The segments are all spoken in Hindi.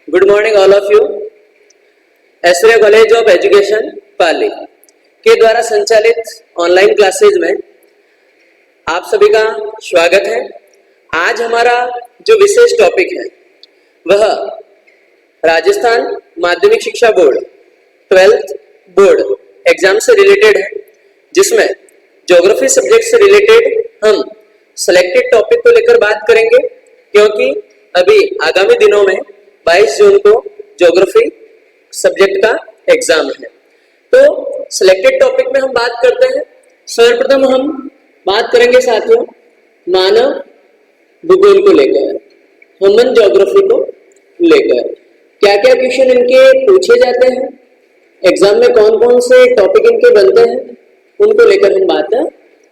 Good morning all of you. Aishwarya college of education Pali के द्वारा संचालित ऑनलाइन क्लासेज में आप सभी का स्वागत है। आज हमारा जो विशेष टॉपिक है वह राजस्थान माध्यमिक शिक्षा बोर्ड 12th बोर्ड एग्जाम से रिलेटेड है, जिसमें ज्योग्राफी सब्जेक्ट से रिलेटेड हम सिलेक्टेड टॉपिक को लेकर बात करेंगे, क्योंकि अभी आगामी दिनों में 22 जून को ज्योग्राफी सब्जेक्ट का एग्जाम है। तो सिलेक्टेड टॉपिक में हम बात करते हैं। सर्वप्रथम हम बात करेंगे साथियों मानव भूगोल को लेकर, ह्यूमन ज्योग्राफी को लेकर क्या क्या क्वेश्चन इनके पूछे जाते हैं, एग्जाम में कौन कौन से टॉपिक इनके बनते हैं, उनको लेकर हम बात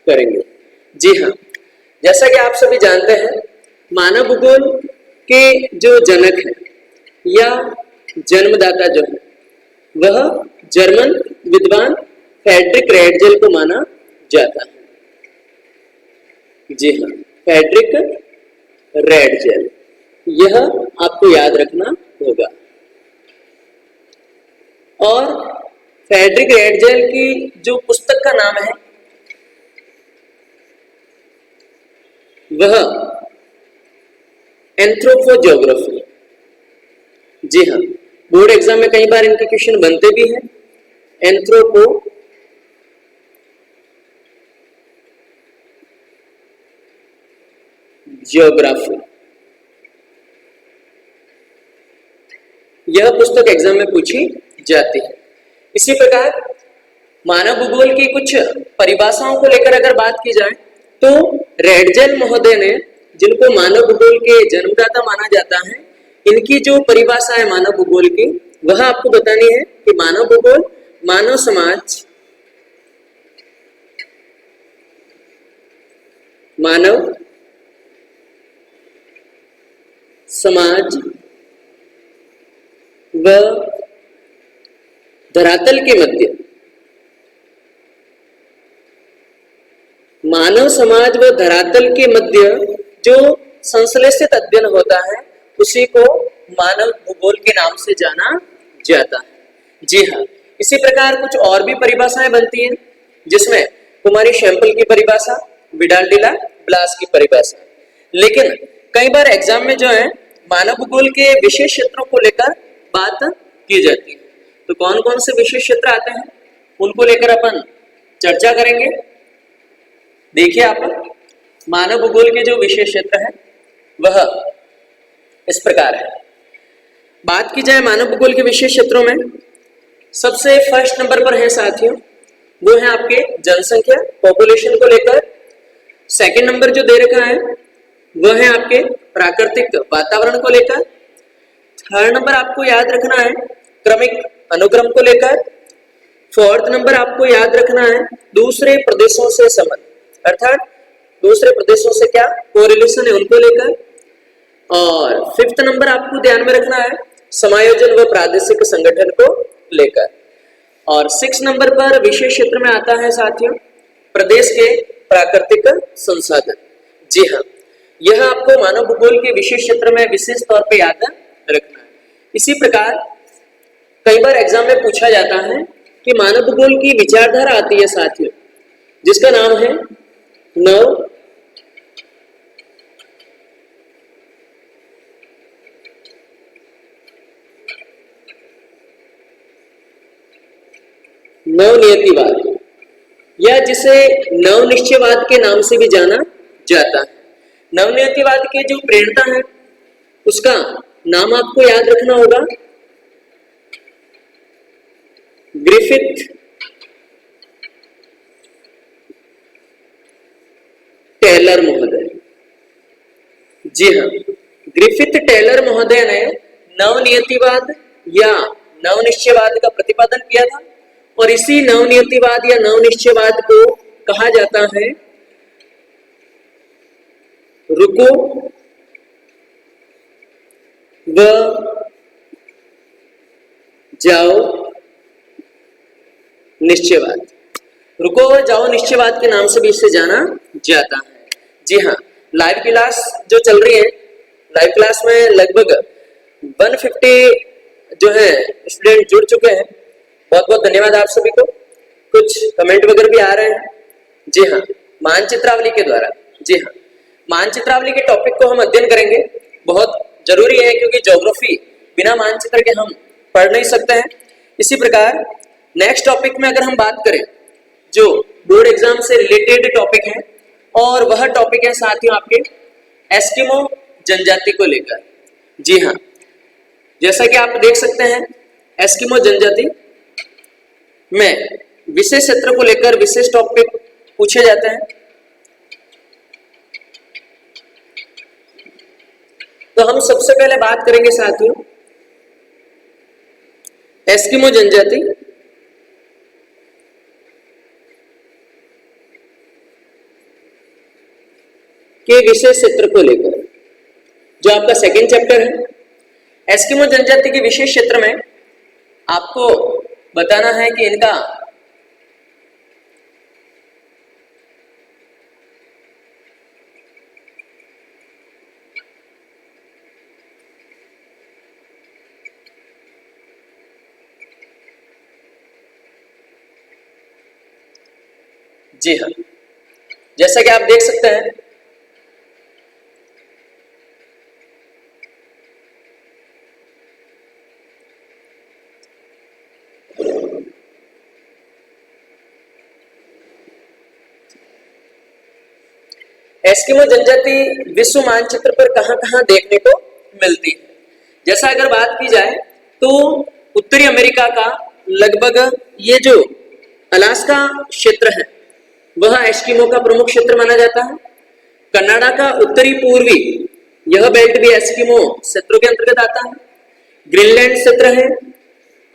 करेंगे। जी हाँ, जैसा कि आप सभी जानते हैं, मानव भूगोल के जो जनक है या जन्मदाता जो है वह जर्मन विद्वान फ्रेडरिक रैडजेल को माना जाता है। जी हाँ, फ्रेडरिक रैडजेल, यह आपको याद रखना होगा। और फ्रेडरिक रैडजेल की जो पुस्तक का नाम है वह एंथ्रोपोज्योग्राफी। जी हाँ, बोर्ड एग्जाम में कई बार इनके क्वेश्चन बनते भी हैं। एंथ्रोपो जियोग्राफी, यह पुस्तक एग्जाम में पूछी जाती है। इसी प्रकार मानव भूगोल की कुछ परिभाषाओं को लेकर अगर बात की जाए तो रैडजेल महोदय ने, जिनको मानव भूगोल के जन्मदाता माना जाता है, इनकी जो परिभाषा है मानव भूगोल की वह आपको बतानी है कि मानव भूगोल मानव समाज, मानव समाज व धरातल के मध्य, मानव समाज व धरातल के मध्य जो संश्लेषित अध्ययन होता है उसी को मानव भूगोल के नाम से जाना जाता है। जी हाँ, इसी प्रकार कुछ और भी परिभाषाएं बनती हैं, जिसमें कुमारी शैंपल की परिभाषा, विडाल डिला ब्लास की परिभाषा। लेकिन कई बार एग्जाम में जो है मानव भूगोल के विशेष क्षेत्रों को लेकर बात की जाती है। तो कौन कौन से विशेष क्षेत्र आते हैं उनको लेकर अपन चर्चा करेंगे। देखिए आप, मानव भूगोल के जो विशेष क्षेत्र है वह इस प्रकार है। बात की जाए मानव भूगोल के विशेष क्षेत्रों में, सबसे फर्स्ट नंबर पर है साथियों वो है आपके जनसंख्या, पॉपुलेशन को लेकर। सेकंड नंबर जो दे रखा है वह है आपके प्राकृतिक वातावरण को लेकर। थर्ड नंबर आपको याद रखना है क्रमिक अनुक्रम को लेकर। फोर्थ नंबर आपको याद रखना है दूसरे प्रदेशों से संबंध, अर्थात दूसरे प्रदेशों से क्या कोरिलेशन है उनको लेकर। और फिफ्थ नंबर आपको ध्यान में रखना है समायोजन व प्रादेशिक संगठन को लेकर। और सिक्स नंबर पर विशेष क्षेत्र में आता है साथियों प्रदेश के प्राकृतिक संसाधन। जी हाँ, यह आपको मानव भूगोल के विशेष क्षेत्र में विशेष तौर पे याद रखना है। इसी प्रकार कई बार एग्जाम में पूछा जाता है कि मानव भूगोल की विचारधारा आती है साथियों, जिसका नाम है नवनियतिवाद, या जिसे नवनिश्चयवाद के नाम से भी जाना जाता है। नवनियतिवाद के जो प्रेरणा है उसका नाम आपको याद रखना होगा ग्रिफिथ टेलर महोदय। जी हाँ, ग्रिफिथ टेलर महोदय ने नवनियतिवाद या नवनिश्चयवाद का प्रतिपादन किया था, और इसी नवनियतिवाद या नवनिश्चयवाद को कहा जाता है रुको व जाओ निश्चयवाद। रुको व जाओ निश्चयवाद के नाम से भी इसे जाना जाता है। जी हाँ, लाइव क्लास जो चल रही है, लाइव क्लास में लगभग 150 जो है स्टूडेंट जुड़ चुके हैं, बहुत बहुत धन्यवाद आप सभी को। कुछ कमेंट वगैरह भी आ रहे हैं। जी हाँ, मानचित्रावली के द्वारा, जी हाँ, मानचित्रावली के टॉपिक को हम अध्ययन करेंगे, बहुत जरूरी है क्योंकि ज्योग्राफी बिना मानचित्र के हम पढ़ नहीं सकते हैं। इसी प्रकार नेक्स्ट टॉपिक में अगर हम बात करें जो बोर्ड एग्जाम से रिलेटेड टॉपिक है, और वह टॉपिक है साथियों आपके एस्किमो जनजाति को लेकर। जी हाँ, जैसा कि आप देख सकते हैं एस्किमो जनजाति में विशेष क्षेत्र को लेकर विशेष टॉपिक पूछे जाते हैं। तो हम सबसे पहले बात करेंगे साथियों एस्किमो जनजाति के विशेष क्षेत्र को लेकर, जो आपका सेकेंड चैप्टर है। एस्किमो जनजाति के विशेष क्षेत्र में आपको बताना है कि इनका जी हाँ, जैसा कि आप देख सकते हैं एस्किमो जनजाति विश्व मानचित्र पर कहां-कहां देखने को मिलती है। जैसा अगर बात की जाए तो उत्तरी अमेरिका का लगभग ये जो अलास्का क्षेत्र है वह एस्किमो का प्रमुख क्षेत्र माना जाता है। कनाडा का उत्तरी पूर्वी यह बेल्ट भी एस्किमो क्षेत्रों के अंतर्गत आता है। ग्रीनलैंड क्षेत्र है,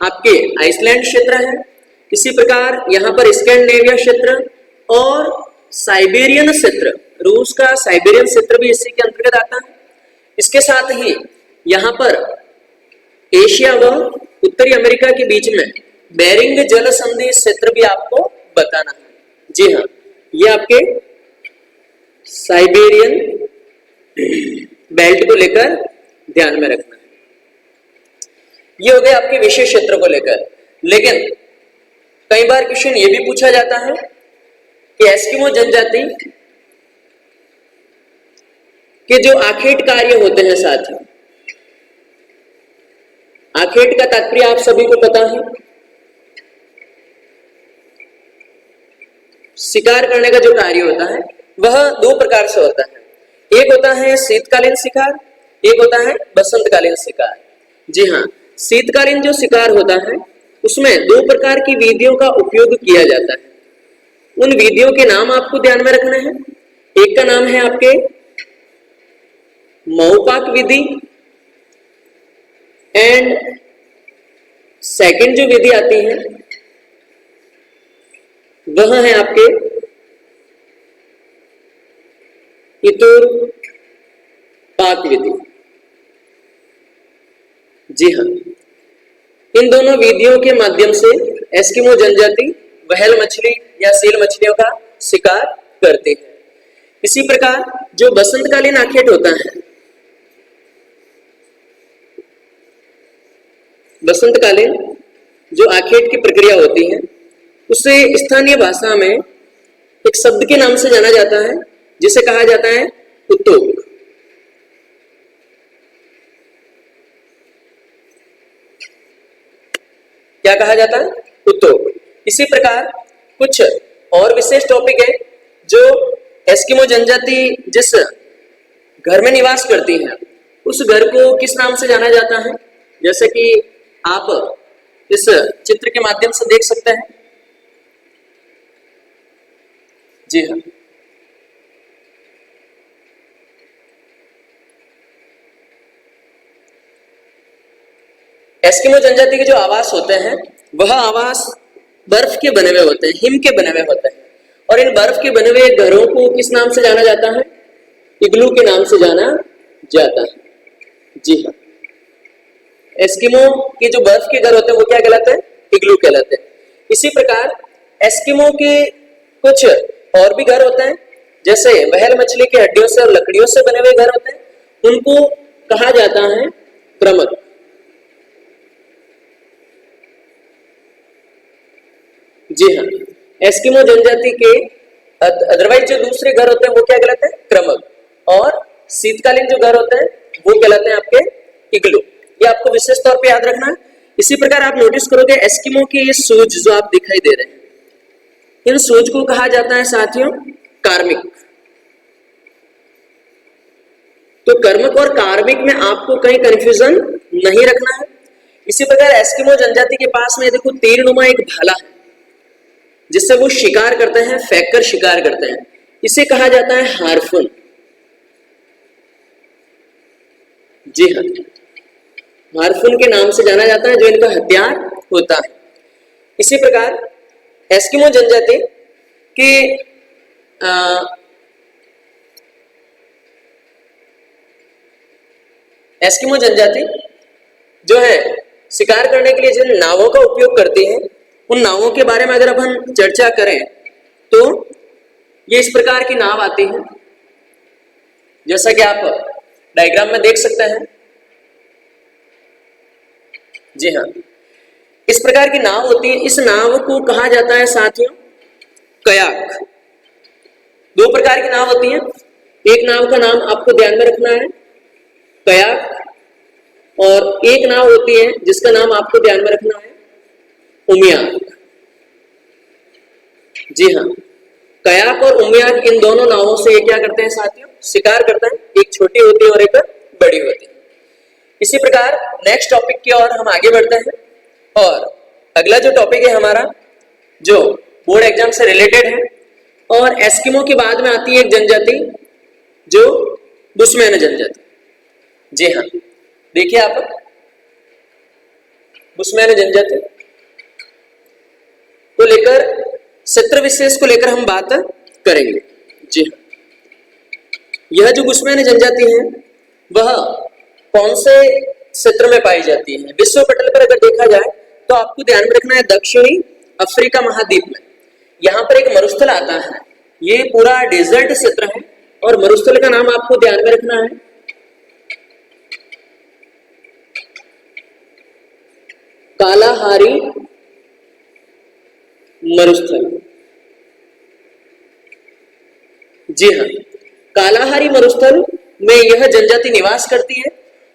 आपके आइसलैंड क्षेत्र है, इसी प्रकार यहाँ पर स्कैंडिनेविया क्षेत्र और साइबेरियन क्षेत्र, रूस का साइबेरियन क्षेत्र भी इसी के अंतर्गत आता है। इसके साथ ही यहाँ पर एशिया व उत्तरी अमेरिका के बीच में बेरिंग जल संधि क्षेत्र भी आपको बताना है। जी हाँ, ये आपके साइबेरियन बेल्ट को लेकर ध्यान में रखना है। ये हो गए आपके विशेष क्षेत्र को लेकर। लेकिन कई बार क्वेश्चन ये भी पूछा जाता है कि एस्किमो जनजाति के जो आखेट कार्य होते हैं साथियों, आखेट का तात्पर्य आप सभी को पता है, शिकार करने का जो कार्य होता है वह दो प्रकार से होता है। एक होता है शीतकालीन शिकार, एक होता है बसंतकालीन शिकार। जी हाँ, शीतकालीन जो शिकार होता है उसमें दो प्रकार की विधियों का उपयोग किया जाता है। उन विधियों के नाम आपको ध्यान में रखने हैं। एक का नाम है आपके मऊपाक विधि, एंड सेकंड जो विधि आती है वह है आपके इतुर पाक विधि। जी हाँ, इन दोनों विधियों के माध्यम से एस्किमो जनजाति व्हेल मछली या सील मछलियों का शिकार करते हैं। इसी प्रकार जो बसंतकालीन आखेट होता है, बसंतकालीन जो आखेट की प्रक्रिया होती है उसे स्थानीय भाषा में एक शब्द के नाम से जाना जाता है जिसे कहा जाता है उत्तोक। क्या कहा जाता है? उत्तोक। इसी प्रकार कुछ और विशेष टॉपिक है जो एस्किमो जनजाति जिस घर में निवास करती है उस घर को किस नाम से जाना जाता है, जैसे कि आप इस चित्र के माध्यम से देख सकते हैं। जी हाँ, एस्किमो जनजाति के जो आवास होते हैं वह आवास बर्फ के बने हुए होते हैं, हिम के बने हुए होते हैं, और इन बर्फ के बने हुए घरों को किस नाम से जाना जाता है? इग्लू के नाम से जाना जाता है। जी हाँ, एस्किमो के जो बर्फ के घर होते हैं वो क्या कहलाते हैं? इग्लू कहलाते हैं। इसी प्रकार एस्किमो के कुछ और भी घर होते हैं, जैसे व्हेल मछली की हड्डियों से और लकड़ियों से बने हुए घर होते हैं, उनको कहा जाता है क्रमक। जी हाँ, एस्किमो जनजाति के अदरवाइज जो दूसरे घर होते हैं वो क्या कहलाते हैं? क्रमक। और शीतकालीन जो घर होते हैं वो कहलाते हैं आपके इग्लू। ये आपको विशेष तौर पे याद रखना है। इसी प्रकार आप नोटिस करोगे एस्किमो के ये सूज जो आप दिखाई दे रहे हैं, इन सूज को कहा जाता है साथियों कार्मिक। तो कर्मक और कार्मिक में आपको कहीं कंफ्यूजन नहीं रखना है। इसी प्रकार एस्किमो जनजाति के पास में देखो तीरनुमा एक भाला है जिससे वो शिकार करते हैं, फेंक कर शिकार करते हैं। इसे कहा जाता है हार्पून। जी हाँ, हार्पून के नाम से जाना जाता है जो इनका हथियार होता है। इसी प्रकार एस्किमो जनजाति के एस्किमो जनजाति जो है शिकार करने के लिए जिन नावों का उपयोग करती है, उन नावों के बारे में अगर अब हम चर्चा करें तो ये इस प्रकार की नाव आती है, जैसा कि आप डायग्राम में देख सकते हैं। जी हाँ, इस प्रकार की नाव होती है। इस नाव को कहा जाता है साथियों कयाक। दो प्रकार की नाव होती है। एक नाव का नाम आपको ध्यान में रखना है कयाक, और एक नाव होती है जिसका नाम आपको ध्यान में रखना है उमियाक। जी हाँ, कयाक और उमियाक इन दोनों नावों से ये क्या करते हैं साथियों? शिकार करते हैं। एक छोटी होती है और एक बड़ी होती है। इसी प्रकार नेक्स्ट टॉपिक की ओर हम आगे बढ़ते हैं, और अगला जो टॉपिक है हमारा जो बोर्ड एग्जाम से रिलेटेड है, और एस्किमो के बाद में आती है एक जनजाति जो बुशमैन जनजाति। जी हाँ, देखिए आप बुशमैन जनजाति को लेकर क्षेत्र विशेष को लेकर हम बात करेंगे। जी हाँ, यह जो बुशमैन जनजाति है वह कौन से क्षेत्र में पाई जाती है? विश्व पटल पर अगर देखा जाए तो आपको ध्यान में रखना है दक्षिणी अफ्रीका महाद्वीप में। यहाँ पर एक मरुस्थल आता है, ये पूरा डेजर्ट क्षेत्र है, और मरुस्थल का नाम आपको ध्यान में रखना है कालाहारी मरुस्थल। जी हाँ, कालाहारी मरुस्थल में यह जनजाति निवास करती है,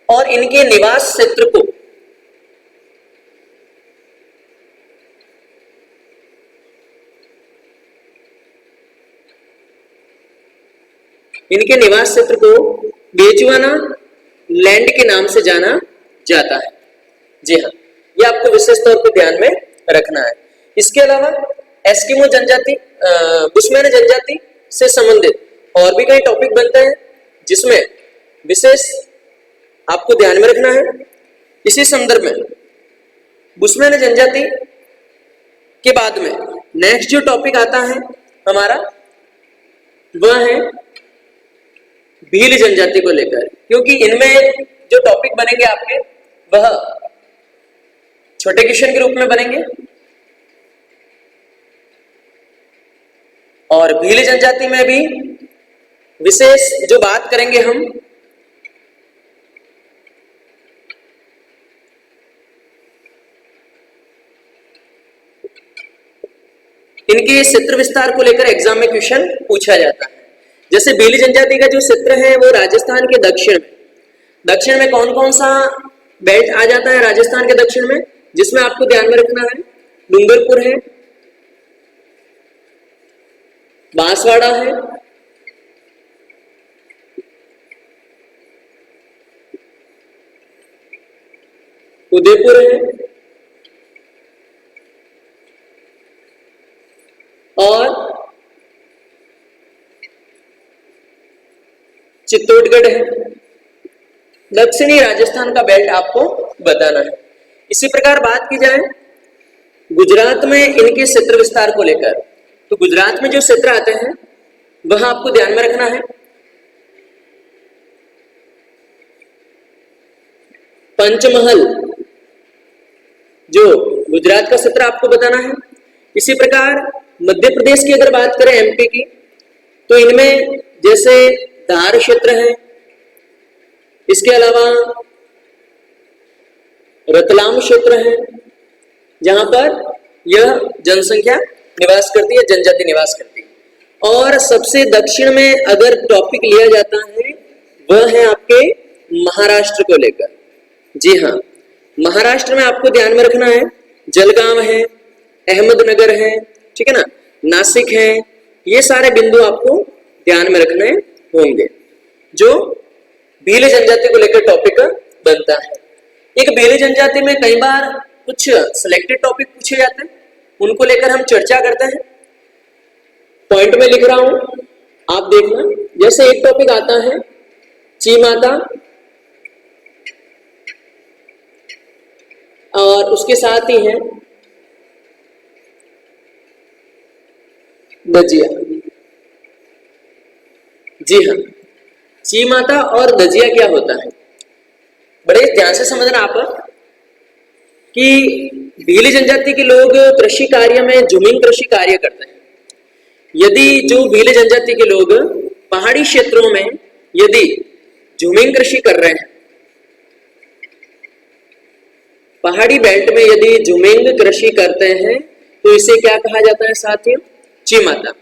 और इनके निवास क्षेत्र को बेचुआना लैंड के नाम से जाना जाता है। जी हाँ, ये आपको विशेष तौर पर ध्यान में रखना है। इसके अलावा एस्किमो जनजाति बुशमैन जनजाति से संबंधित और भी कई टॉपिक बनते हैं जिसमें विशेष आपको ध्यान में रखना है। इसी संदर्भ में बुशमैन जनजाति के बाद में नेक्स्ट जो टॉपिक आता है हमारा वह है भील जनजाति को लेकर, क्योंकि इनमें जो टॉपिक बनेंगे आपके वह छोटे क्वेश्चन के रूप में बनेंगे। और भील जनजाति में भी विशेष जो बात करेंगे हम इनके क्षेत्र विस्तार को लेकर एग्जाम में क्वेश्चन पूछा जाता है। जैसे भील जनजाति का जो क्षेत्र है वो राजस्थान के दक्षिण में कौन कौन सा बेल्ट आ जाता है राजस्थान के दक्षिण में, जिसमें आपको ध्यान में रखना है डूंगरपुर है, बांसवाड़ा है, उदयपुर है, और चित्तौड़गढ़ है। दक्षिणी राजस्थान का बेल्ट आपको बताना है। इसी प्रकार बात की जाए गुजरात में इनके क्षेत्र विस्तार को लेकर, तो गुजरात में जो क्षेत्र आते हैं वह आपको ध्यान में रखना है पंचमहल, जो गुजरात का क्षेत्र आपको बताना है। इसी प्रकार मध्य प्रदेश की अगर बात करें एमपी की, तो इनमें जैसे धार क्षेत्र है, इसके अलावा रतलाम क्षेत्र है जहां पर यह जनसंख्या निवास करती है, जनजाति निवास करती है। और सबसे दक्षिण में अगर टॉपिक लिया जाता है वह है आपके महाराष्ट्र को लेकर। जी हाँ, महाराष्ट्र में आपको ध्यान में रखना है जलगांव है, अहमदनगर है, ठीक है ना, नासिक है, ये सारे बिंदु आपको ध्यान में रखने होंगे जो भील जनजाति को लेकर टॉपिक बनता है। एक भील जनजाति में कई बार कुछ सिलेक्टेड टॉपिक पूछे जाते हैं, उनको लेकर हम चर्चा करते हैं। पॉइंट में लिख रहा हूं, आप देखना। जैसे एक टॉपिक आता है चीमाता और उसके साथ ही है दजिया। जी हाँ, चीमाता और दजिया क्या होता है, बड़े ध्यान से समझना आप कि भील जनजाति के लोग कृषि कार्य में झूमिंग कृषि कार्य करते हैं। यदि जो भील जनजाति के लोग पहाड़ी क्षेत्रों में यदि झूमिंग कृषि कर रहे हैं, पहाड़ी बेल्ट में यदि झूमिंग कृषि करते हैं तो इसे क्या कहा जाता है साथियों, चीमाता।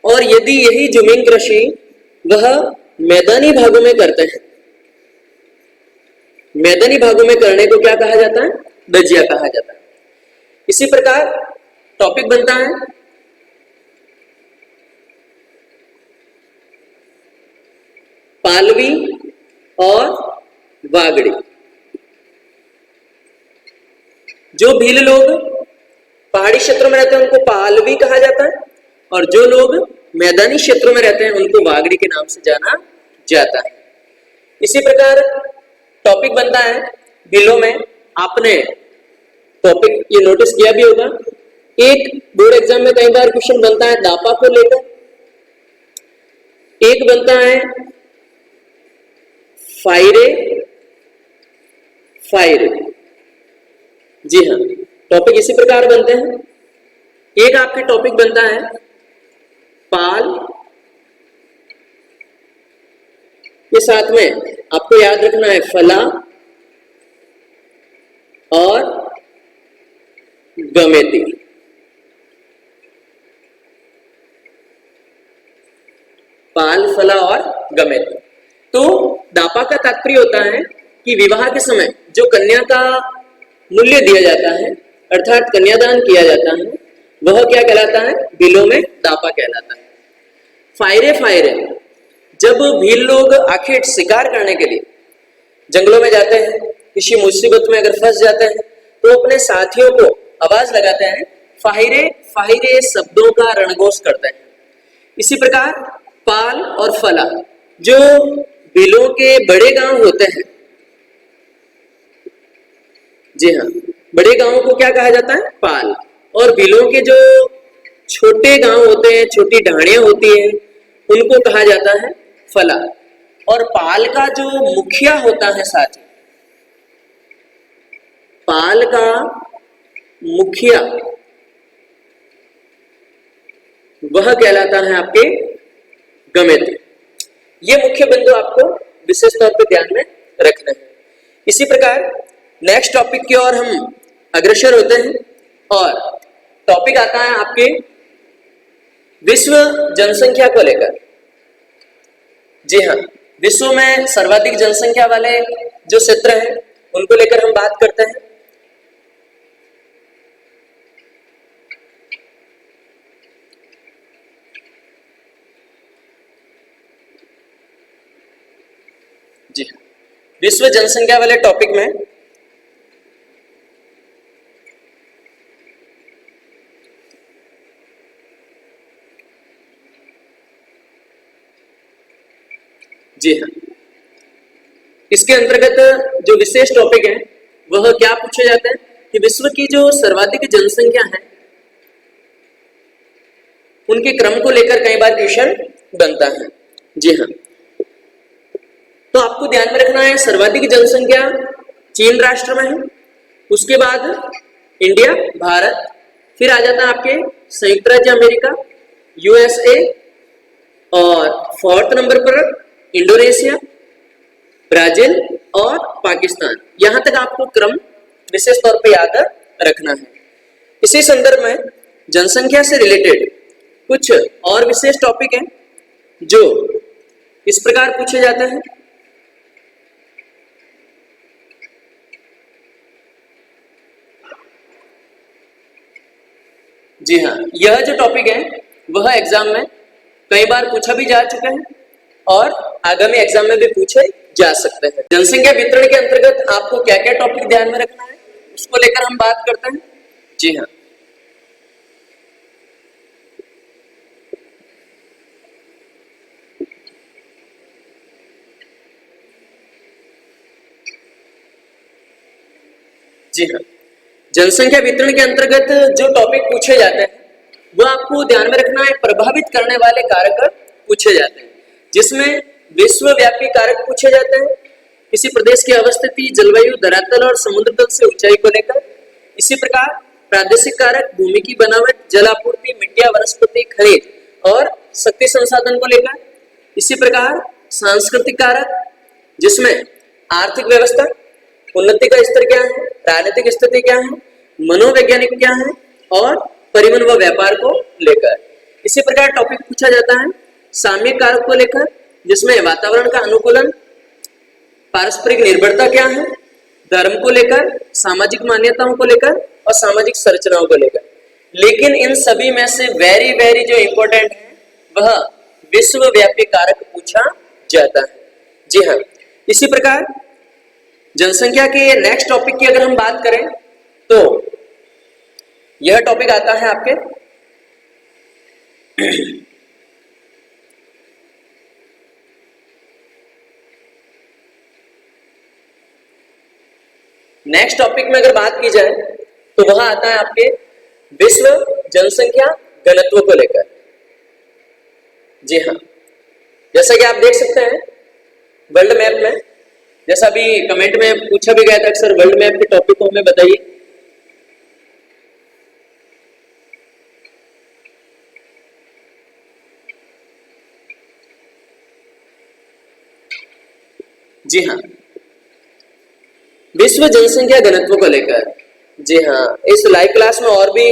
और यदि यही झूमिंग कृषि वह मैदानी भागों में करते हैं, मैदानी भागों में करने को क्या कहा जाता है, दजिया कहा जाता है। इसी प्रकार टॉपिक बनता है पालवी और वागड़ी। जो भील लोग पहाड़ी क्षेत्रों में रहते हैं उनको पालवी कहा जाता है, और जो लोग मैदानी क्षेत्रों में रहते हैं उनको वागड़ी के नाम से जाना जाता है। इसी प्रकार टॉपिक बनता है भीलों में। आपने टॉपिक ये नोटिस किया भी होगा, एक बोर्ड एग्जाम में कई बार क्वेश्चन बनता है दापा को लेकर, एक बनता है फायरे फायरे। जी हाँ, टॉपिक इसी प्रकार बनते हैं। एक आपके टॉपिक बनता है पाल, के साथ में आपको याद रखना है फला और गमेती। पाल, फला और गमेती। तो दापा का तात्पर्य होता है कि विवाह के समय जो कन्या का मूल्य दिया जाता है अर्थात कन्यादान किया जाता है वह क्या कहलाता है, भीलों में दापा कहलाता है। फायरे फायरे, जब भील लोग आखिर शिकार करने के लिए जंगलों में जाते हैं, किसी मुसीबत में अगर फंस जाते हैं तो अपने साथियों को आवाज लगाते हैं, फाहिरे फाहिरे शब्दों का रणघोष करते हैं। इसी प्रकार पाल और फला, जो भीलों के बड़े गांव होते हैं, जी हाँ, बड़े गांवों को क्या कहा जाता है, पाल। और भीलों के जो छोटे गांव होते हैं, छोटी ढाणियां होती हैं, उनको कहा जाता है फला। और पाल का जो मुखिया होता है साथी, पाल का मुखिया वह कहलाता है आपके गमेती। ये मुख्य बिंदु आपको विशेष तौर पे ध्यान में रखना है। इसी प्रकार नेक्स्ट टॉपिक की ओर हम अग्रसर होते हैं और टॉपिक आता है आपके विश्व जनसंख्या को लेकर। जी हाँ, विश्व में सर्वाधिक जनसंख्या वाले जो क्षेत्र हैं उनको लेकर हम बात करते हैं। जी हाँ, विश्व जनसंख्या वाले टॉपिक में जी हाँ, इसके अंतर्गत जो विशेष टॉपिक है वह क्या पूछे जाते हैं कि विश्व की जो सर्वाधिक जनसंख्या है उनके क्रम को लेकर कई बार क्वेश्चन बनता है। जी हाँ, तो आपको ध्यान में रखना है सर्वाधिक जनसंख्या चीन राष्ट्र में है, उसके बाद इंडिया भारत, फिर आ जाता है आपके संयुक्त राज्य अमेरिका यूएसए, और फोर्थ नंबर पर इंडोनेशिया, ब्राजील और पाकिस्तान। यहां तक आपको क्रम विशेष तौर पे याद रखना है। इसी संदर्भ में जनसंख्या से रिलेटेड कुछ और विशेष टॉपिक हैं जो इस प्रकार पूछे जाते हैं। जी हाँ, यह जो टॉपिक है वह एग्जाम में कई बार पूछा भी जा चुका है और आगामी एग्जाम में भी पूछे जा सकते हैं। जनसंख्या वितरण के अंतर्गत आपको क्या क्या टॉपिक ध्यान में रखना है उसको लेकर हम बात करते हैं। जी हाँ, जी हाँ, जनसंख्या वितरण के अंतर्गत जो टॉपिक पूछे जाते हैं वो आपको ध्यान में रखना है। प्रभावित करने वाले कारक पूछे जाते हैं, जिसमें विश्वव्यापी कारक पूछे जाते हैं, किसी प्रदेश की अवस्थिति, जलवायु, धरातल और समुद्र तल से ऊंचाई को लेकर। इसी प्रकार प्रादेशिक कारक भूमि की बनावट, जल आपूर्ति, मिट्टी, वनस्पति, खनिज और शक्ति संसाधन को लेकर। इसी प्रकार सांस्कृतिक कारक, जिसमें आर्थिक व्यवस्था, उन्नति का स्तर क्या है, राजनीतिक स्थिति क्या है, मनोवैज्ञानिक क्या है और परिवहन व व्यापार को लेकर। इसी प्रकार टॉपिक पूछा जाता है सामयिक कारक को लेकर, जिसमें वातावरण का अनुकूलन, पारस्परिक निर्भरता क्या है, धर्म को लेकर, सामाजिक मान्यताओं को लेकर और सामाजिक संरचनाओं को लेकर। लेकिन इन सभी में से वेरी वेरी जो इंपॉर्टेंट है वह विश्वव्यापी कारक पूछा जाता है। जी हाँ, इसी प्रकार जनसंख्या के नेक्स्ट टॉपिक की अगर हम बात करें तो यह टॉपिक आता है आपके नेक्स्ट टॉपिक में अगर बात की जाए तो वह आता है आपके विश्व जनसंख्या घनत्व को लेकर। जी हाँ, जैसा कि आप देख सकते हैं वर्ल्ड मैप में, जैसा अभी कमेंट में पूछा भी गया था अक्सर, वर्ल्ड मैप के टॉपिक को हमें बताइए। जी हाँ, विश्व जनसंख्या घनत्व को लेकर। जी हाँ, इस लाइव क्लास में और भी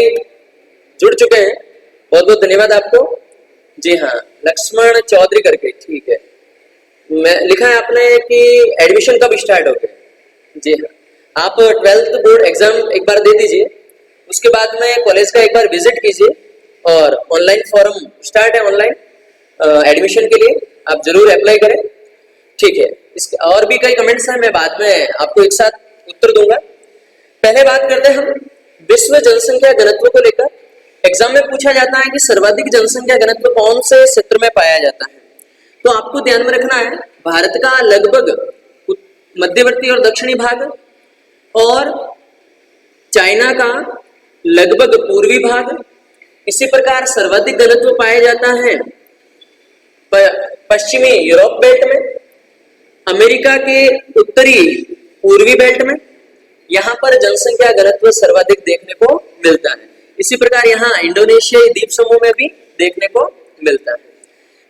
जुड़ चुके हैं, बहुत बहुत धन्यवाद आपको। जी हाँ, लक्ष्मण चौधरी करके, ठीक है, मैं लिखा है आपने कि एडमिशन कब स्टार्ट हो गया। जी हाँ, आप 12th बोर्ड एग्जाम एक बार दे दीजिए, उसके बाद में कॉलेज का एक बार विजिट कीजिए और ऑनलाइन फॉर्म स्टार्ट है, ऑनलाइन एडमिशन के लिए आप जरूर अप्लाई करें। ठीक है, इसके और भी कई कमेंट्स हैं, मैं बाद में आपको एक साथ उत्तर दूंगा। पहले बात करते हैं हम विश्व जनसंख्या घनत्व को लेकर। एग्जाम में पूछा जाता है कि सर्वाधिक जनसंख्या घनत्व कौन से क्षेत्र में पाया जाता है। तो आपको ध्यान में रखना है भारत का लगभग मध्यवर्ती और दक्षिणी भाग और चाइना का लगभग पूर्वी भाग। इसी प्रकार सर्वाधिक घनत्व पाया जाता है पश्चिमी यूरोप बेल्ट में, अमेरिका के उत्तरी पूर्वी बेल्ट में, यहाँ पर जनसंख्या घनत्व सर्वाधिक देखने को मिलता है। इसी प्रकार यहाँ इंडोनेशियाई द्वीप समूह में भी देखने को मिलता है।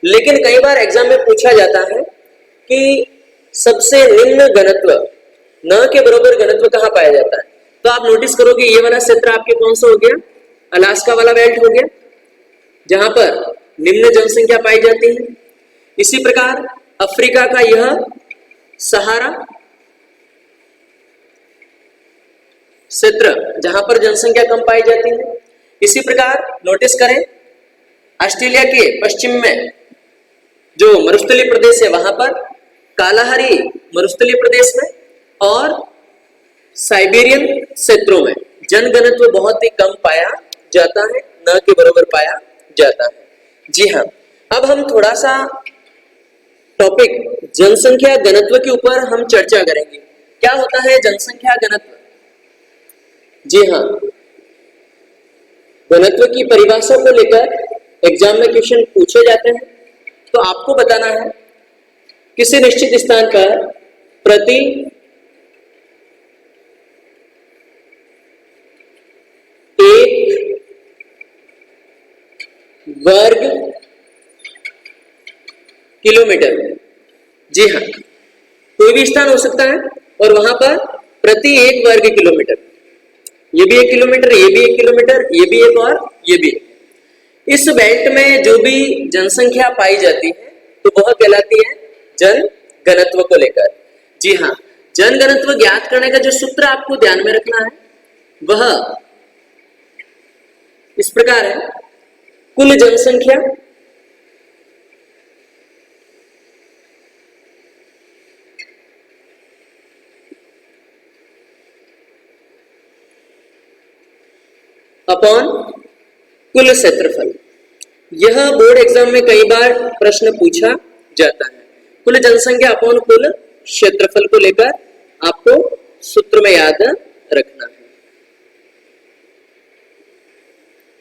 लेकिन कई बार एग्जाम में पूछा जाता है कि सबसे निम्न घनत्व, न के बराबर घनत्व कहाँ पाया जाता है। तो आप नोटिस करोगे ये वाला क्षेत्र आपके कौन सा हो गया, अलास्का वाला बेल्ट हो गया, जहां पर निम्न जनसंख्या पाई जाती है। इसी प्रकार अफ्रीका का यह सहारा क्षेत्र, जहां पर जनसंख्या कम पाई जाती है। इसी प्रकार नोटिस करें ऑस्ट्रेलिया के पश्चिम में जो मरुस्थलीय प्रदेश है वहां पर, कालाहारी मरुस्थलीय प्रदेश में और साइबेरियन क्षेत्रों में जनघनत्व बहुत ही कम पाया जाता है, न के बराबर पाया जाता है। जी हाँ, अब हम थोड़ा सा टॉपिक जनसंख्या घनत्व के ऊपर हम चर्चा करेंगे। क्या होता है जनसंख्या घनत्व? जी हाँ, घनत्व की परिभाषा को लेकर एग्जाम में क्वेश्चन पूछे जाते हैं। तो आपको बताना है किसी निश्चित स्थान पर प्रति एक वर्ग किलोमीटर, जी हाँ, कोई भी स्थान हो सकता है और वहां पर प्रति 1 वर्ग किलोमीटर। ये भी 1 किलोमीटर, ये भी 1 किलोमीटर, ये भी एक और ये भी। इस बेल्ट में जो भी जनसंख्या पाई जाती है तो वह कहलाती है जन घनत्व को लेकर। जी हाँ, जन घनत्व ज्ञात करने का जो सूत्र आपको ध्यान में रखना है वह इस प्रकार है, कुल जनसंख्या अपॉन कुल क्षेत्रफल। यह बोर्ड एग्जाम में कई बार प्रश्न पूछा जाता है। कुल जनसंख्या अपॉन कुल क्षेत्रफल को लेकर आपको सूत्र में याद रखना है।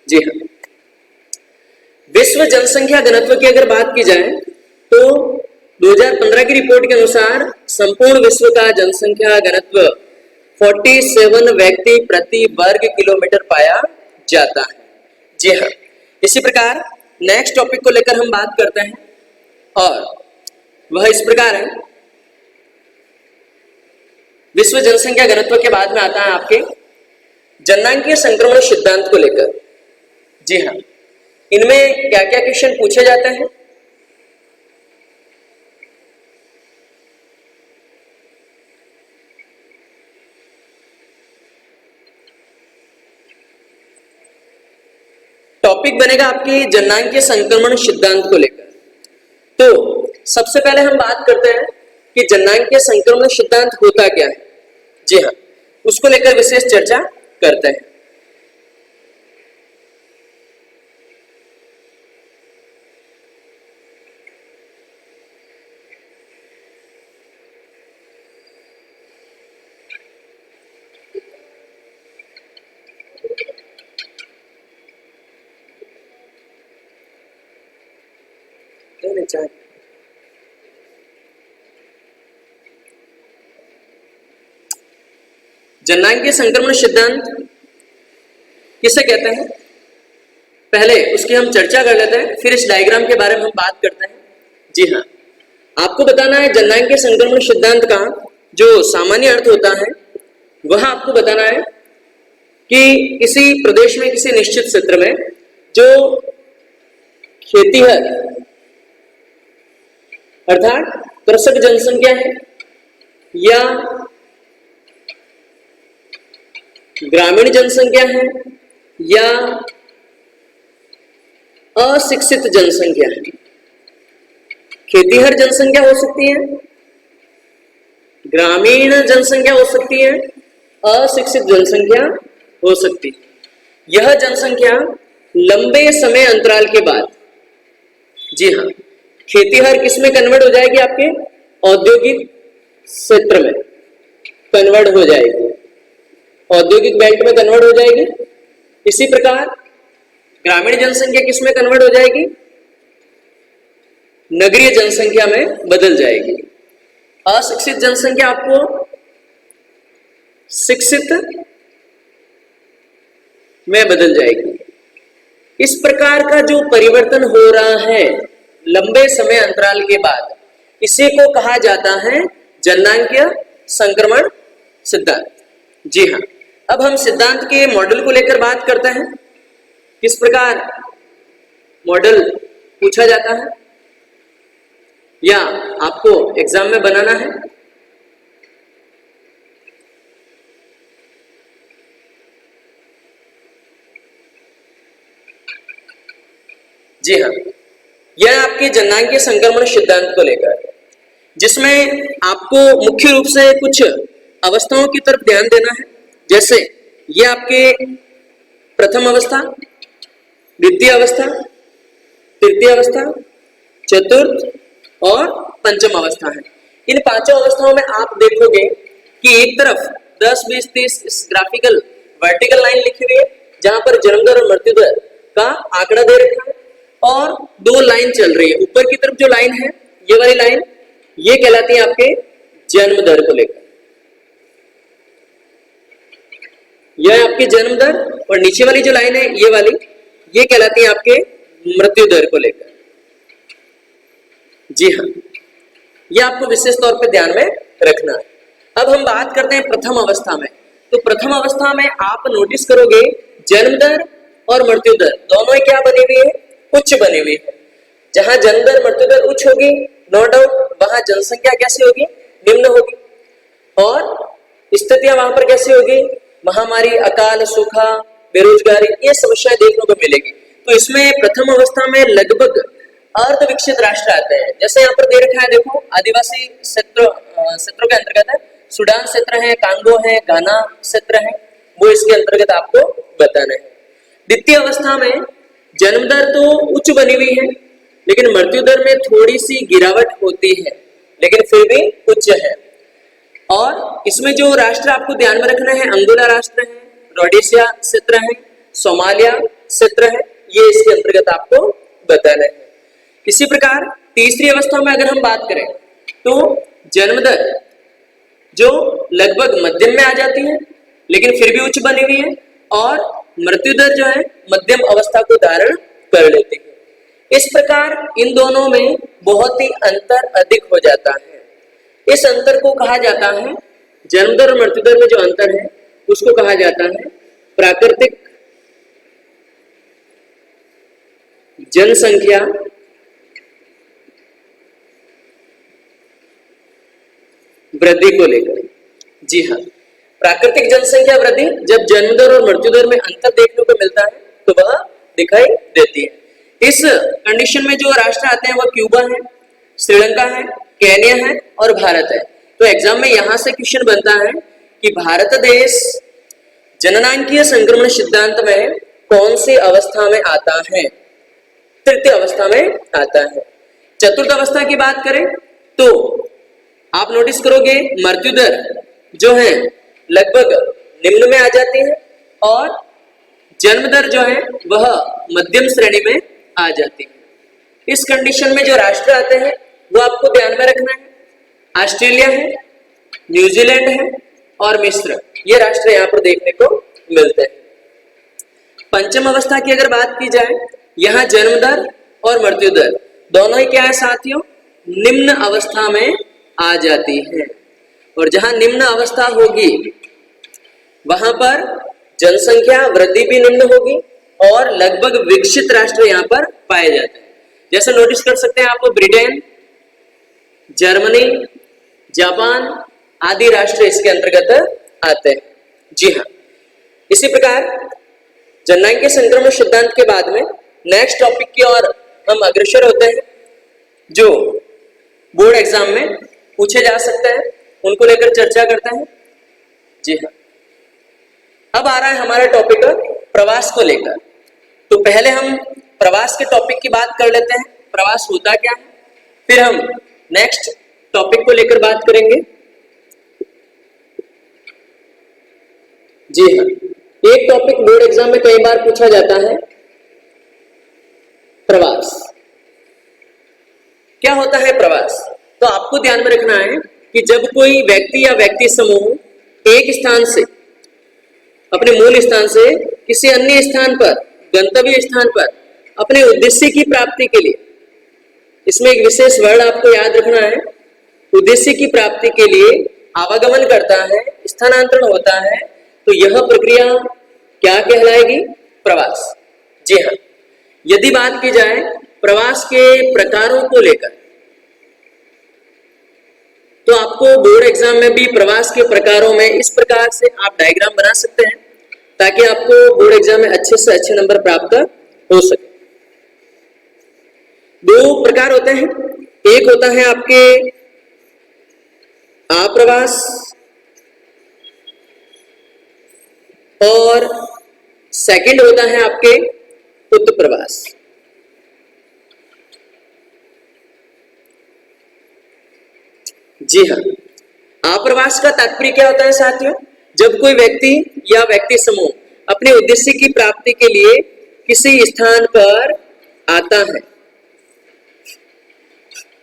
जी हाँ, विश्व जनसंख्या घनत्व की अगर बात की जाए तो 2015 की रिपोर्ट के अनुसार संपूर्ण विश्व का जनसंख्या घनत्व 47 व्यक्ति प्रति वर्ग किलोमीटर पाया जाता है। जी हाँ, इसी प्रकार नेक्स्ट टॉपिक को लेकर हम बात करते हैं और वह इस प्रकार है, विश्व जनसंख्या घनत्व के बाद में आता है आपके जननांकीय संक्रमण सिद्धांत को लेकर। जी हाँ, इनमें क्या क्या क्वेश्चन पूछे जाते हैं? टॉपिक बनेगा आपकी जननांकीय संक्रमण सिद्धांत को लेकर। तो सबसे पहले हम बात करते हैं कि जननांकीय संक्रमण सिद्धांत होता क्या है। जी हाँ, उसको लेकर विशेष चर्चा करते हैं। जननांकीय संक्रमण सिद्धांत किसे कहते हैं, पहले उसकी हम चर्चा कर लेते हैं, फिर इस डायग्राम के बारे में हम बात करते हैं। जी हाँ, आपको बताना है जननांकीय संक्रमण सिद्धांत का जो सामान्य अर्थ होता है वह आपको बताना है कि किसी प्रदेश में, किसी निश्चित क्षेत्र में जो खेतीहर अर्थात कृषक जनसंख्या है या ग्रामीण जनसंख्या है या अशिक्षित जनसंख्या है। खेतीहर जनसंख्या हो सकती है, ग्रामीण जनसंख्या हो सकती है, अशिक्षित जनसंख्या हो सकती है। यह जनसंख्या लंबे समय अंतराल के बाद, जी हाँ, खेतीहर किस में कन्वर्ट हो जाएगी, आपके औद्योगिक क्षेत्र में कन्वर्ट हो जाएगी, औद्योगिक बेल्ट में कन्वर्ट हो जाएगी। इसी प्रकार ग्रामीण जनसंख्या किस में कन्वर्ट हो जाएगी, नगरीय जनसंख्या में बदल जाएगी। अशिक्षित जनसंख्या आपको शिक्षित में बदल जाएगी। इस प्रकार का जो परिवर्तन हो रहा है लंबे समय अंतराल के बाद, इसी को कहा जाता है जननांकीय संक्रमण सिद्धांत। जी हाँ, अब हम सिद्धांत के मॉडल को लेकर बात करते हैं। किस प्रकार मॉडल पूछा जाता है या आपको एग्जाम में बनाना है। जी हाँ, यह आपके जननांकीय संक्रमण सिद्धांत को लेकर, जिसमें आपको मुख्य रूप से कुछ अवस्थाओं की तरफ ध्यान देना है। जैसे ये आपके प्रथम अवस्था, द्वितीय अवस्था, तृतीय अवस्था, चतुर्थ और पंचम अवस्था है। इन पांचों अवस्थाओं में आप देखोगे कि एक तरफ 10, 20, 30 इस ग्राफिकल वर्टिकल लाइन लिखी हुई है जहां पर जन्म दर और मृत्यु दर का आंकड़ा दे रखा है और दो लाइन चल रही है। ऊपर की तरफ जो लाइन है, ये वाली लाइन, ये कहलाती है आपके जन्म दर को लेकर, यह आपकी जन्म दर, और नीचे वाली जो लाइन है ये वाली, ये कहलाती है आपके मृत्यु दर को लेकर। जी हाँ, ये आपको विशेष तौर पे ध्यान में रखना है। अब हम बात करते हैं प्रथम अवस्था में। तो प्रथम अवस्था में आप नोटिस करोगे जन्म दर और मृत्यु दर दोनों ही क्या बनी हुई है, उच्च बनी हुई है। जहां जन्म दर मृत्यु दर उच्च होगी, नो डाउट वहां जनसंख्या कैसी होगी, निम्न होगी। और स्थितियां वहां पर कैसी होगी, महामारी, अकाल, सूखा, बेरोजगारी, ये समस्याएं देखने को मिलेगी। तो इसमें प्रथम अवस्था में लगभग अर्ध विकसित राष्ट्र आते हैं। जैसे यहाँ पर दे रखा है, देखो आदिवासी क्षेत्रों के अंतर्गत है, सूडान क्षेत्र है, कांगो है, घाना क्षेत्र है, वो इसके अंतर्गत आपको बताना है। द्वितीय अवस्था में जन्म दर तो उच्च बनी हुई है, लेकिन मृत्यु दर में थोड़ी सी गिरावट होती है, लेकिन फिर भी उच्च है। और इसमें जो राष्ट्र आपको ध्यान में रखना है, अंगोला राष्ट्र है, रोडेशिया क्षेत्र है, सोमालिया क्षेत्र है, ये इसके अंतर्गत आपको बताना है। इसी प्रकार तीसरी अवस्था में अगर हम बात करें तो जन्म दर जो लगभग मध्यम में आ जाती है, लेकिन फिर भी उच्च बनी हुई है, और मृत्यु दर जो है मध्यम अवस्था को धारण कर लेती है। इस प्रकार इन दोनों में बहुत ही अंतर अधिक हो जाता है। इस अंतर को कहा जाता है, जन्म दर और मृत्यु दर में जो अंतर है उसको कहा जाता है प्राकृतिक जनसंख्या वृद्धि को लेकर। जी हाँ, प्राकृतिक जनसंख्या वृद्धि जब जन्म दर और मृत्यु दर में अंतर देखने को मिलता है तो वह दिखाई देती है। इस कंडीशन में जो राष्ट्र आते हैं वह क्यूबा है, श्रीलंका है, केन्या है और भारत है। तो एग्जाम में यहां से क्वेश्चन बनता है कि भारत देश जननांकीय संक्रमण सिद्धांत में कौन सी अवस्था में आता है, तृतीय अवस्था में आता है। चतुर्थ अवस्था की बात करें तो आप नोटिस करोगे मृत्यु दर जो है लगभग निम्न में आ जाती है, और जन्म दर जो है वह मध्यम श्रेणी में आ जाती है। इस कंडीशन में जो राष्ट्र आते हैं वो आपको ध्यान में रखना है, ऑस्ट्रेलिया है, न्यूजीलैंड है और मिस्र, ये राष्ट्र यहाँ पर देखने को मिलते हैं। पंचम अवस्था की अगर बात की जाए, यहाँ जन्म दर और मृत्यु दर दोनों ही क्या है साथियों, निम्न अवस्था में आ जाती है। और जहां निम्न अवस्था होगी वहां पर जनसंख्या वृद्धि भी निम्न होगी और लगभग विकसित राष्ट्र यहाँ पर पाए जाते हैं। जैसे नोटिस कर सकते हैं आप ब्रिटेन, जर्मनी, जापान आदि राष्ट्र इसके अंतर्गत आते हैं। जी हाँ, इसी प्रकार जननांकीय संक्रमण सिद्धांत के बाद में नेक्स्ट टॉपिक की ओर हम अग्रसर होते हैं, जो बोर्ड एग्जाम में पूछे जा सकते हैं, उनको लेकर चर्चा करते हैं। जी हाँ, अब आ रहा है हमारा टॉपिक प्रवास को लेकर। तो पहले हम प्रवास के टॉपिक की बात कर लेते हैं, प्रवास होता क्या है, फिर हम नेक्स्ट टॉपिक को लेकर बात करेंगे। जी हाँ, एक टॉपिक बोर्ड एग्जाम में कई बार पूछा जाता है, प्रवास। क्या होता है प्रवास? तो आपको ध्यान में रखना है कि जब कोई व्यक्ति या व्यक्ति समूह एक स्थान से, अपने मूल स्थान से किसी अन्य स्थान पर, गंतव्य स्थान पर अपने उद्देश्य की प्राप्ति के लिए, इसमें एक विशेष वर्ड आपको याद रखना है, उद्देश्य की प्राप्ति के लिए आवागमन करता है, स्थानांतरण होता है, तो यह प्रक्रिया क्या कहलाएगी? प्रवास। जी हाँ, यदि बात की जाए प्रवास के प्रकारों को लेकर, तो आपको बोर्ड एग्जाम में भी प्रवास के प्रकारों में इस प्रकार से आप डायग्राम बना सकते हैं ताकि आपको बोर्ड एग्जाम में अच्छे से अच्छे नंबर प्राप्त हो सके। दो प्रकार होते हैं, एक होता है आपके आप्रवास और सेकंड होता है आपके उत्प्रवास। जी हाँ, आप्रवास का तात्पर्य क्या होता है साथियों? जब कोई व्यक्ति या व्यक्ति समूह अपने उद्देश्य की प्राप्ति के लिए किसी स्थान पर आता है,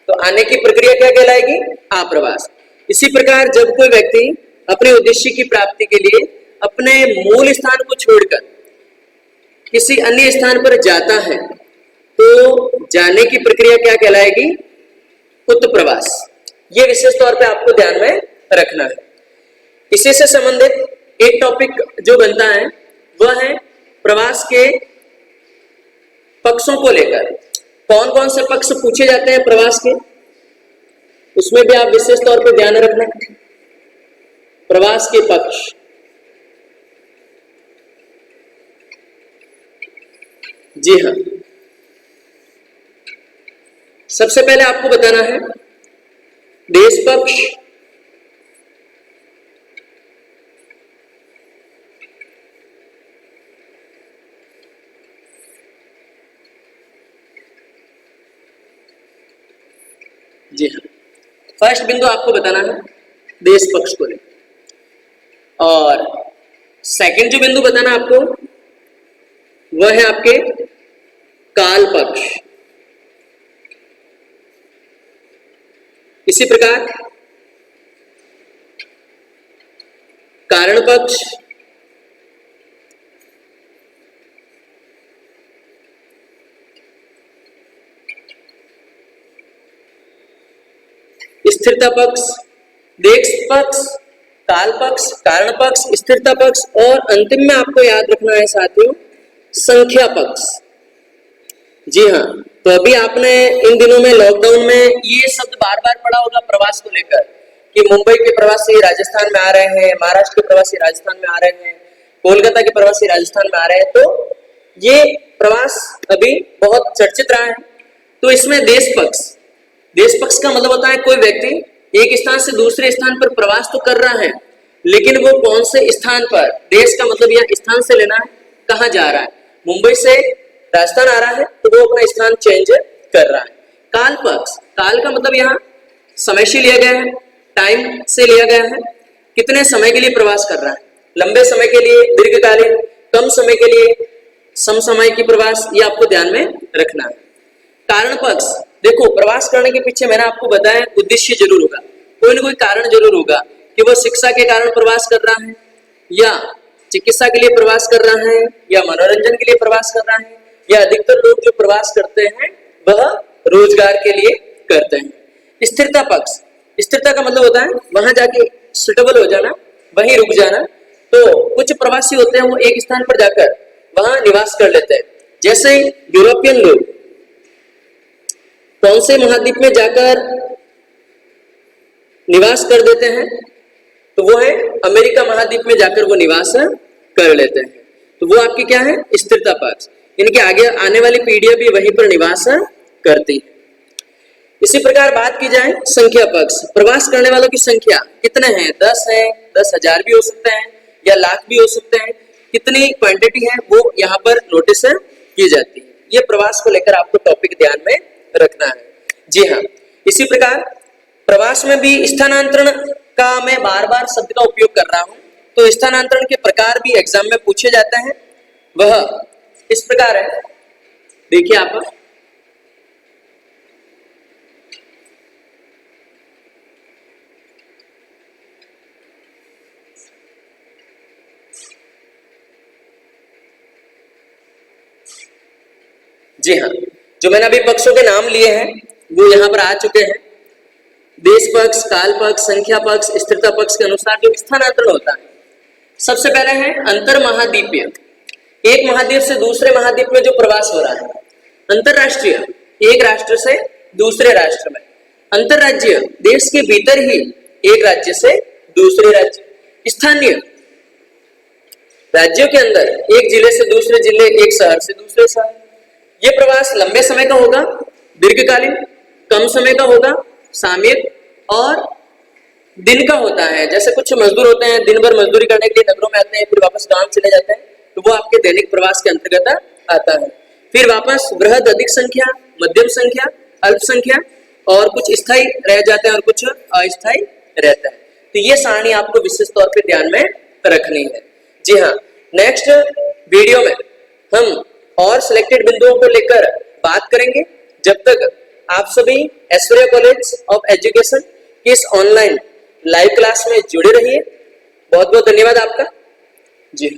तो आने की प्रक्रिया क्या कहलाएगी? आप्रवास। इसी प्रकार जब कोई व्यक्ति अपने उद्देश्य की प्राप्ति के लिए अपने मूल स्थान को छोड़कर किसी अन्य स्थान पर जाता है, तो जाने की प्रक्रिया क्या कहलाएगी? उत्प्रवास। ये विशेष तौर पे आपको ध्यान में रखना है। इसी से संबंधित एक टॉपिक जो बनता है वह है प्रवास के पक्षों को लेकर। कौन कौन से पक्ष पूछे जाते हैं प्रवास के, उसमें भी आप विशेष तौर पर ध्यान रखना। प्रवास के पक्ष, जी हाँ, सबसे पहले आपको बताना है देश पक्ष, जी हाँ। फर्स्ट बिंदु आपको बताना है देश पक्ष को लेकर, और सेकंड जो बिंदु बताना आपको वह है आपके काल पक्ष। इसी प्रकार कारण पक्ष, स्थिरता पक्ष, देश पक्ष, काल पक्ष, कारण पक्ष, स्थिरता पक्ष, और अंतिम में आपको याद रखना है साथियों संख्या पक्ष। जी हाँ, तो अभी आपने इन दिनों में लॉकडाउन में ये शब्द बार बार पढ़ा होगा प्रवास को लेकर कि मुंबई के प्रवासी राजस्थान में आ रहे हैं, महाराष्ट्र के प्रवासी राजस्थान में आ रहे हैं, कोलकाता के प्रवासी राजस्थान में आ रहे हैं। तो ये प्रवास अभी बहुत चर्चित रहा है। तो इसमें देश पक्ष का मतलब होता है कोई व्यक्ति एक स्थान से दूसरे स्थान पर प्रवास तो कर रहा है, लेकिन वो कौन से स्थान पर, देश का मतलब यह स्थान से लेना है, कहाँ जा रहा है। मुंबई से राजस्थान आ रहा है तो वो अपना स्थान चेंज कर रहा है। काल पक्ष, काल का मतलब यहाँ समय से लिया गया है, टाइम से लिया गया है, कितने समय के लिए प्रवास कर रहा है, लंबे समय के लिए, दीर्घकालीन, कम समय के लिए, समसामयिक की प्रवास, ये आपको ध्यान में रखना है। कारण पक्ष, देखो प्रवास करने के पीछे मैंने आपको बताया उद्देश्य जरूर होगा, कोई ना कोई कारण जरूर होगा कि वह शिक्षा के कारण प्रवास कर रहा है, या चिकित्सा के लिए प्रवास कर रहा है, या मनोरंजन के लिए प्रवास कर रहा है, या अधिकतर लोग जो प्रवास करते हैं वह रोजगार के लिए करते हैं। स्थिरता पक्ष, स्थिरता का मतलब होता है वहां जाके सुटेबल हो जाना, वहीं रुक जाना। तो कुछ प्रवासी होते हैं वो एक स्थान पर जाकर वहां निवास कर लेते हैं, जैसे यूरोपियन लोग कौन से महाद्वीप में जाकर निवास कर देते हैं, तो वो है अमेरिका महाद्वीप में जाकर वो निवास कर लेते हैं। तो वो आपकी क्या है स्थिरता पक्ष, इनके आगे आने वाली पीढ़ियां भी वहीं पर निवास करती है। इसी प्रकार बात की जाए संख्या पक्ष, प्रवास करने वालों की संख्या कितने हैं, 10 है, 10,000 भी हो सकते हैं, या लाख भी हो सकते हैं, कितनी क्वांटिटी है वो यहाँ पर नोटिस की जाती है। ये प्रवास को लेकर आपको टॉपिक ध्यान में रखना है। जी हाँ, इसी प्रकार प्रवास में भी स्थानांतरण का मैं बार बार शब्द का उपयोग कर रहा हूं, तो स्थानांतरण के प्रकार भी एग्जाम में पूछे जाते हैं। वह इस प्रकार है, देखिए आप, जी हाँ, जो मैंने अभी पक्षों के नाम लिए हैं वो यहाँ पर आ चुके हैं। देश पक्ष, काल पक्ष, संख्या पक्ष, स्थिरता पक्ष के अनुसार जो स्थानांतरण होता है, सबसे पहले है अंतर महाद्वीपीय, एक महाद्वीप से दूसरे महाद्वीप में जो प्रवास हो रहा है। अंतरराष्ट्रीय, एक राष्ट्र से दूसरे राष्ट्र में। अंतरराज्यीय, देश के भीतर ही एक राज्य से दूसरे राज्य। स्थानीय, राज्यों के अंदर एक जिले से दूसरे जिले, एक शहर से दूसरे शहर। ये प्रवास लंबे समय का होगा, दीर्घकालीन, कम समय का होगा, सामयिक और दिन का होता है। जैसे कुछ मजदूर होते हैं दिन भर मजदूरी करने के लिए नगरों में आते हैं, फिर वापस गांव चले जाते हैं, तो वो आपके दैनिक प्रवास के अंतर्गत आता है। फिर वापस बृहद, अधिक संख्या, मध्यम संख्या, अल्प संख्या, और कुछ स्थायी रह जाते हैं और कुछ अस्थायी रहता है। तो ये सारणी आपको विशेष तौर पे ध्यान में रखनी है। जी हाँ, नेक्स्ट वीडियो में हम और सिलेक्टेड बिंदुओं को लेकर बात करेंगे। जब तक आप सभी ऐश्वर्या कॉलेज ऑफ एजुकेशन की इस ऑनलाइन लाइव क्लास में जुड़े रहिए। बहुत बहुत धन्यवाद आपका। जी।